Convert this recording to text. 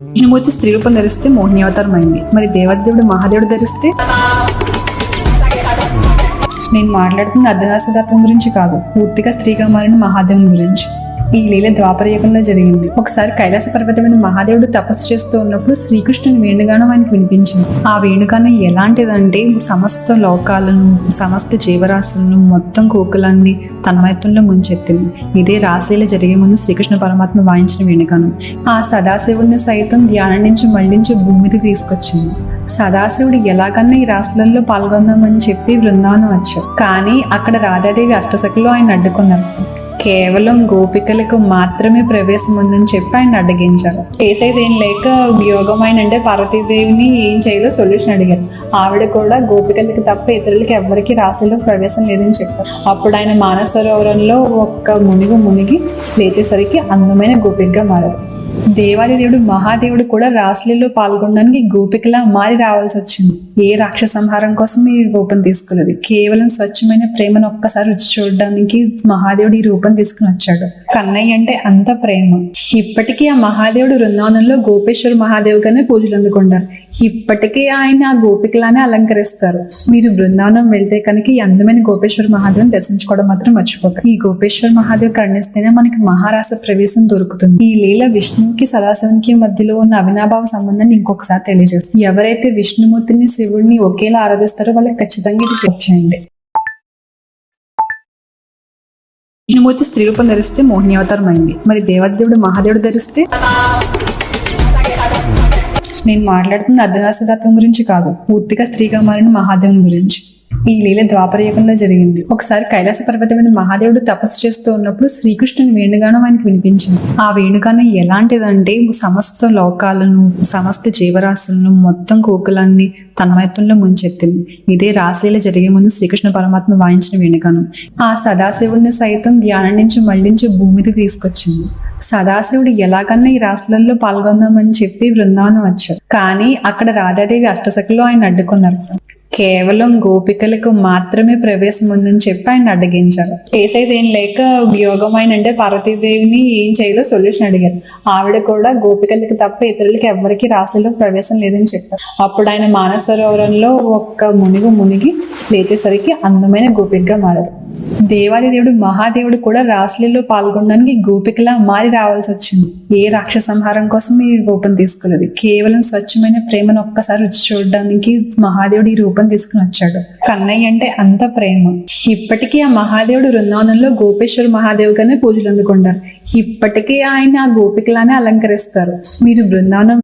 విష్ణుమూర్తి స్త్రీ రూపం ధరిస్తే మోహిని అవతారం అయింది. మరి దేవాదేవుడు మహాదేవుడు ధరిస్తే? నేను మాట్లాడుతున్న అర్ధనాశదాత్వం గురించి కాదు, పూర్తిగా స్త్రీగా మారిన మహాదేవుని గురించి. ఈ లీల ద్వాపర యుగంలో జరిగింది. ఒకసారి కైలాస పర్వతం మీద మహాదేవుడు తపస్సు చేస్తూ ఉన్నప్పుడు శ్రీకృష్ణుని వేణుగానం ఆయనకు వినిపించింది. ఆ వేణుగానం ఎలాంటిదంటే సమస్త లోకాలను, సమస్త జీవరాశులను, మొత్తం కోకులాన్ని తన్మయత్వంలో ముంచెత్తింది. ఇదే రాశిలో జరిగే ముందు శ్రీకృష్ణ పరమాత్మ వాయించిన వేణుగానం ఆ సదాశివుడిని సైతం ధ్యానం నుంచి మళ్లించి భూమికి తీసుకొచ్చింది. సదాశివుడు ఎలాగన్నా ఈ రాశులలో పాల్గొందామని చెప్పి బృందావనం వచ్చాడు. కానీ అక్కడ రాధాదేవి అష్టసఖులు ఆయన అడ్డుకున్నారు. కేవలం గోపికలకు మాత్రమే ప్రవేశం ఉందని చెప్పి ఆయన అడ్డగించారు. చేసేది ఏం లేక యోగమైన అంటే పార్వతీదేవిని ఏం చేయాలో సొల్యూషన్ అడిగారు. ఆవిడ కూడా గోపికలకి తప్ప ఇతరులకి ఎవరికి రాశిలో ప్రవేశం లేదని చెప్పారు. అప్పుడు ఆయన మానసరోవరంలో ఒక్క మునిగి లేచేసరికి అందమైన గోపికగా మారారు. దేవాదిదేవుడు మహాదేవుడు కూడా రాశులలో పాల్గొనడానికి గోపికలా మారి రావాల్సి వచ్చింది. ఏ రాక్షస సంహారం కోసం ఈ రూపం తీసుకున్నది, కేవలం స్వచ్ఛమైన ప్రేమను ఒక్కసారి రుచి చూడడానికి మహాదేవుడు ఈ రూపం తీసుకుని వచ్చాడు. కన్నయ్య అంటే అంత ప్రేమ. ఇప్పటికీ ఆ మహాదేవుడు బృందావనంలో గోపేశ్వర మహాదేవుగానే పూజలు అందుకుంటారు. ఇప్పటికీ ఆయన ఆ గోపికలానే అలంకరిస్తారు. మీరు బృందావనం వెళ్తే కనుక ఈ అందమైన గోపేశ్వర మహాదేవుని దర్శించుకోవడం మాత్రం మర్చిపోక. ఈ గోపేశ్వర మహాదేవ్ కరుణిస్తేనే మనకి మహారాస ప్రవేశం దొరుకుతుంది. ఈ లీల విష్ణువుకి సదాశివునికి మధ్యలో ఉన్న అవినాభావ సంబంధాన్ని ఇంకొకసారి తెలియజేస్తుంది. ఎవరైతే విష్ణుమూర్తిని శివుడిని ఒకేలా ఆరాధిస్తారో వాళ్ళకి ఖచ్చితంగా ఇది చేయండి. విష్ణుమూర్తి స్త్రీ రూపం ధరిస్తే మోహిని అవతారం అయింది. మరి దేవాదేవుడు మహాదేవుడు ధరిస్తే? నేను మాట్లాడుతున్న అర్ధనాశదాత్వం గురించి కాదు, పూర్తిగా స్త్రీగా మారిన మహాదేవుని గురించి. ఈ లీల ద్వాపర యుగంలో జరిగింది. ఒకసారి కైలాస పర్వతం మీద మహాదేవుడు తపస్సు చేస్తూ ఉన్నప్పుడు శ్రీకృష్ణుని వేణుగానం ఆయనకు వినిపించింది. ఆ వేణుగానం ఎలాంటిదంటే సమస్త లోకాలను, సమస్త జీవరాశులను, మొత్తం కోకులాన్ని తన్మయత్వంలో ముంచెత్తింది. ఇదే రాశిలో జరిగే ముందు శ్రీకృష్ణ పరమాత్మ వాయించిన వేణుగానం ఆ సదాశివుడిని సైతం ధ్యానం నుంచి మళ్లించి భూమికి తీసుకొచ్చింది. సదాశివుడు ఎలాగన్నా ఈ రాశులలో పాల్గొందామని చెప్పి బృందావనం వచ్చాడు. కానీ అక్కడ రాధాదేవి అష్టసఖులు ఆయన అడ్డుకున్నారు. కేవలం గోపికలకు మాత్రమే ప్రవేశం ఉందని చెప్పి ఆయన అడ్డగించారు. చేసేది ఏం లేక యోగమైన అంటే పార్వతీదేవిని ఏం చేయాలో సొల్యూషన్ అడిగారు. ఆవిడ కూడా గోపికలకి తప్ప ఇతరులకి ఎవరికి రాశిలో ప్రవేశం లేదని చెప్పారు. అప్పుడు ఆయన మానసరోవరంలో ఒక్క మునిగి లేచేసరికి అందమైన గోపికగా మారారు. దేవాదిదేవుడు మహాదేవుడు కూడా రాశులలో పాల్గొనడానికి గోపికలా మారి రావాల్సి వచ్చింది. ఏ రాక్షస సంహారం కోసం ఈ రూపం తీసుకున్నది, కేవలం స్వచ్ఛమైన ప్రేమను ఒక్కసారి రుచి చూడడానికి మహాదేవుడు ఈ రూపం తీసుకుని వచ్చాడు. కన్నయ్య అంటే అంత ప్రేమ. ఇప్పటికీ ఆ మహాదేవుడు బృందావనంలో గోపేశ్వర మహాదేవుగానే పూజలు అందుకుంటారు. ఇప్పటికీ ఆయన ఆ గోపికలానే అలంకరిస్తారు. మీరు బృందావనం